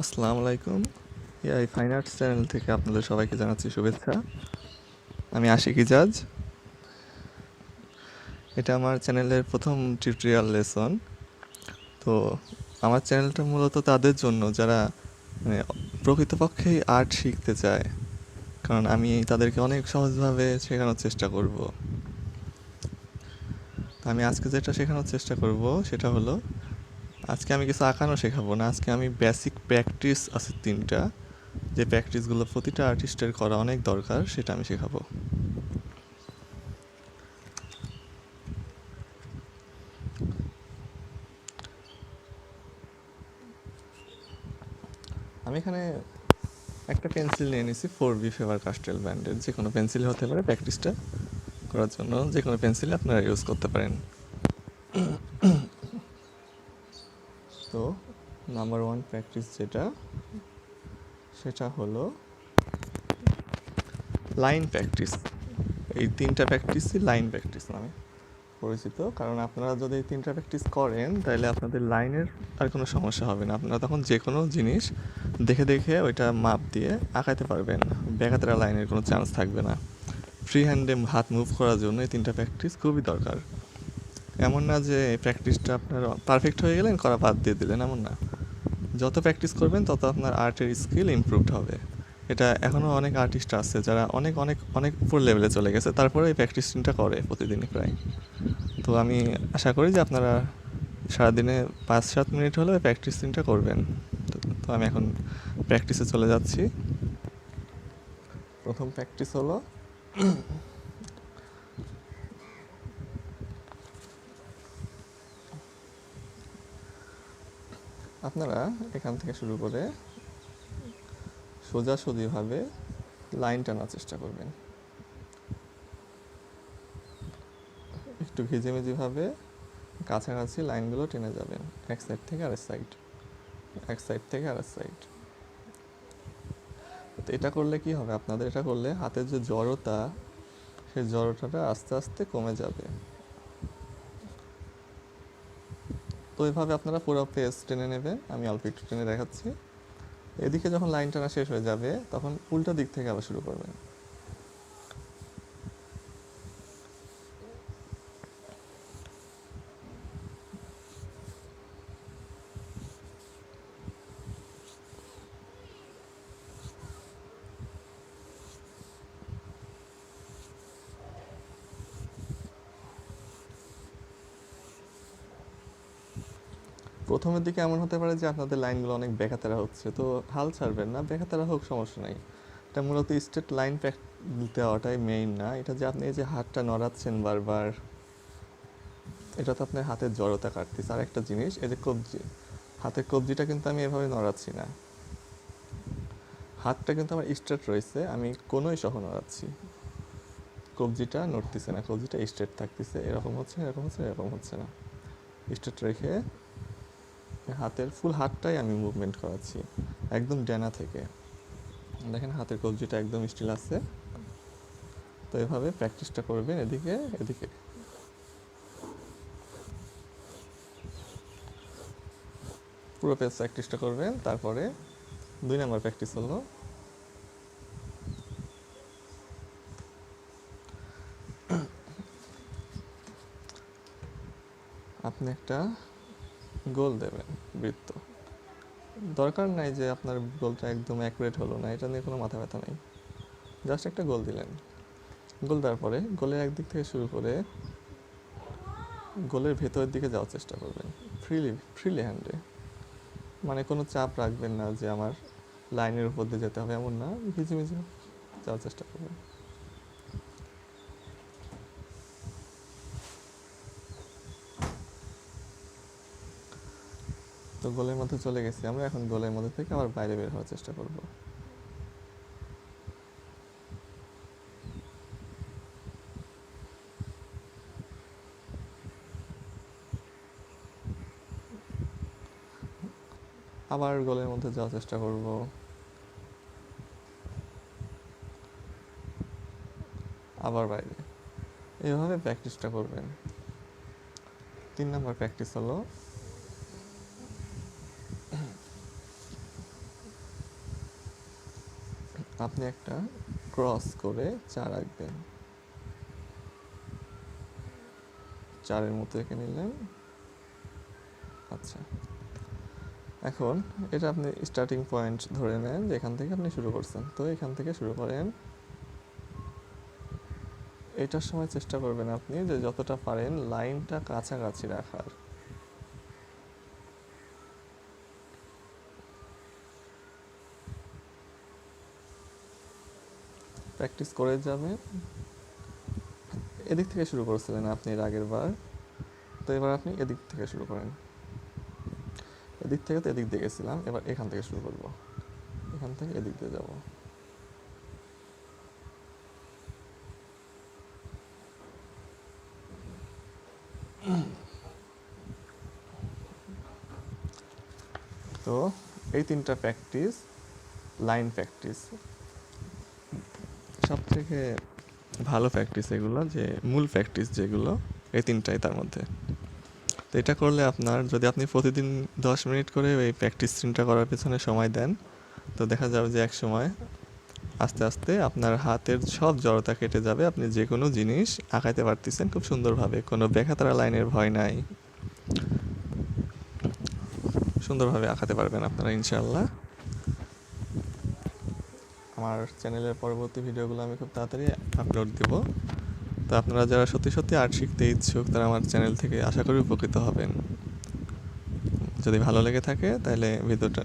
আসসালামু আলাইকুম। এই ফাইন আর্টস চ্যানেল থেকে আপনাদের সবাইকে জানাচ্ছি শুভেচ্ছা। আমি আশিক ইজাজ। এটা আমার চ্যানেলের প্রথম টিউটোরিয়াল লেসন। তো আমার চ্যানেলটা মূলত তাদের জন্য যারা মানে প্রকৃতপক্ষেই আর্ট শিখতে চায়, কারণ আমি তাদেরকে অনেক সহজভাবে শেখানোর চেষ্টা করব। আমি আজকে যেটা শেখানোর চেষ্টা করব সেটা হলো, আজকে আমি কিছু আঁকানো শেখাবো না, আজকে আমি বেসিক প্র্যাকটিস আছে 3টা, যে প্র্যাকটিসগুলো প্রতিটা আর্টিস্টের করা অনেক দরকার, সেটা আমি শেখাবো। আমি এখানে একটা পেন্সিল নিয়ে নিয়েছি 4B ফেভার কাস্টেল ব্র্যান্ডের। যে কোনো পেন্সিল হতে পারে, প্র্যাকটিসটা করার জন্য যে কোনো পেন্সিল আপনারা ইউজ করতে পারেন। তো নাম্বার 1 প্র্যাকটিস যেটা, সেটা হলো লাইন প্র্যাকটিস। এই 3টা প্র্যাকটিসই লাইন প্র্যাকটিস নামে পরিচিত, কারণ আপনারা যদি এই 3টা প্র্যাকটিস করেন তাহলে আপনাদের লাইনের আর কোনো সমস্যা হবে না। আপনারা তখন যে কোনো জিনিস দেখে দেখে ওইটা মাপ দিয়ে আঁকাতে পারবেন, বেকাতেরা লাইনের কোনো চান্স থাকবে না। ফ্রি হ্যান্ডে হাত মুভ করার জন্য এই 3টা প্র্যাকটিস খুবই দরকার। এমন না যে এই প্র্যাকটিসটা আপনার পারফেক্ট হয়ে গেলেন, করা বাদ দিয়ে দিলেন, এমন না। যত প্র্যাকটিস করবেন তত আপনার আর্টের স্কিল ইমপ্রুভড হবে। এটা এখনও অনেক আর্টিস্ট আছে যারা অনেক অনেক অনেক উপর লেভেলে চলে গেছে, তারপরে এই প্র্যাকটিসটা করে প্রতিদিনই প্রায়। তো আমি আশা করি যে আপনারা সারাদিনে 5-7 মিনিট হলেও প্র্যাকটিসটা করবেন। তো আমি এখন প্র্যাকটিসে চলে যাচ্ছি। প্রথম প্র্যাকটিস হলো, আপনারা এখান থেকে শুরু করে সোজাসুজিভাবে লাইন টানার চেষ্টা করবেন। একটু ঘিজিমিজিভাবে কাছাকাছি লাইনগুলো টেনে যাবেন, এক সাইড থেকে আরেক সাইড, এক সাইড থেকে আরেক সাইড। তো এটা করলে কি হবে, আপনাদের এটা করলে হাতের যে জড়তা, সেই জড়তাটা আস্তে আস্তে কমে যাবে। তো এইভাবে আপনারা পুরো পেজ টেনে নেবেন। আমি অল্প একটু টেনে দেখাচ্ছি। এদিকে যখন লাইন টানা শেষ হয়ে যাবে তখন উল্টো দিক থেকে আবার শুরু করবেন। প্রথমের দিকে এমন হতে পারে যে আপনাদের লাইনগুলো অনেক বেকাতেরা হচ্ছে, তো হাল ছাড়বেন না, বেকাতেরা হোক সমস্যা নাই। এটা মূলত স্ট্রেট লাইন দেওয়াটাই মেইন না, এটা যে আপনি এই যে হাতটা নড়াচ্ছেন বারবার, এটা তো আপনার হাতের জড়তা কাটতেছে। আর একটা জিনিস, এই যে কবজি, হাতের কবজিটা কিন্তু আমি এভাবে নড়াচ্ছি না, হাতটা কিন্তু আমার স্ট্রেট রয়েছে, আমি কোনোই সহ নড়াচ্ছি, কবজিটা নড়তেছে না, কবজিটা স্ট্রেট থাকতেছে। এরকম হচ্ছে, এরকম হচ্ছে, এরকম হচ্ছে না। স্ট্রেট রেখে হাতের ফুল হাতটাই আমি মুভমেন্ট করাচ্ছি, একদম ডানা থেকে। দেখেন হাতের কবজিটা একদম স্টিল আছে। তো এভাবে প্র্যাকটিসটা করবেন, এদিকে এদিকে। পুরো পেজ প্র্যাকটিসটা করবেন। তারপরে 2 নম্বর প্র্যাকটিস হলো, আপনি একটা গোল দেবেন, বৃত্ত। দরকার নাই যে আপনার গোলটা একদম অ্যাকুরেট হলো না, এটা নিয়ে কোনো মাথা ব্যথা নেই। জাস্ট একটা গোল দিলেন। গোল দেওয়ার পরে গোলের একদিক থেকে শুরু করে গোলের ভেতরের দিকে যাওয়ার চেষ্টা করবেন, ফ্রিলি হ্যান্ডে। মানে কোনো চাপ রাখবেন না যে আমার লাইনের উপর দিয়ে যেতে হবে, এমন না, ভিজিমিজি যাওয়ার চেষ্টা করবেন। তো গোলের মধ্যে চলে গেছি আমরা, এখন গোলের মধ্যে থেকে আবার বাইরে বের হওয়ার চেষ্টা করব। আবার গোলের মধ্যে যাওয়ার চেষ্টা করব। আবার বাইরে। এইভাবে প্র্যাকটিসটা করবেন। 3 নম্বর প্র্যাকটিস হলো, আপনি একটা ক্রস করে 4 আঁকবেন, 4-এর মতো এঁকে নিলেন। আচ্ছা, এখন এটা আপনি স্টার্টিং পয়েন্ট ধরে নেন যেখান থেকে আপনি শুরু করছেন। তো এখান থেকে শুরু করেন। এটার সময় চেষ্টা করবেন আপনি যে যতটা পারেন লাইনটা কাছাকাছি রাখার। প্র্যাকটিস করে যাবেন। এদিক থেকে শুরু করেছিলেন আপনি এর আগের বার, তো এবার আপনি এদিক থেকে শুরু করেন। এদিক থেকে তো এদিক দিয়ে গেছিলাম, এবার এখান থেকে শুরু করব, এখান থেকে এদিক দিয়ে যাব। তো এই 3টা প্র্যাকটিস, লাইন প্র্যাকটিস সব থেকে ভালো প্র্যাকটিস, এগুলো যে মূল প্র্যাকটিস যেগুলো, এই 3টাই তার মধ্যে। তো এটা করলে আপনার, যদি আপনি প্রতিদিন 10 মিনিট করে এই প্র্যাকটিস 3টা করার পেছনে সময় দেন, তো দেখা যাবে যে এক সময় আস্তে আস্তে আপনার হাতের সব জড়তা কেটে যাবে। আপনি যে কোনো জিনিস আঁকাইতে পারতেছেন খুব সুন্দরভাবে, কোনো বেখাতারা লাইনের ভয় নাই, সুন্দরভাবে আঁকাতে পারবেন আপনারা ইনশাআল্লাহ। আমার চ্যানেলের পরবর্তী ভিডিওগুলো আমি খুব তাড়াতাড়ি আপলোড দেব। তো আপনারা যারা সত্যি সত্যি আর্ট শিখতে ইচ্ছুক তারা আমার চ্যানেল থেকে আশা করি উপকৃত হবেন। যদি ভালো লেগে থাকে তাহলে ভিডিওটা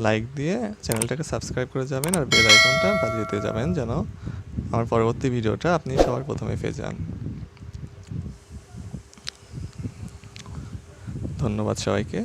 লাইক দিয়ে চ্যানেলটাকে সাবস্ক্রাইব করে যাবেন, আর বেল আইকনটা বাজিয়ে দিয়ে যাবেন যেন আমার পরবর্তী ভিডিওটা আপনি সবার প্রথমে পেয়ে যান। ধন্যবাদ সবাইকে।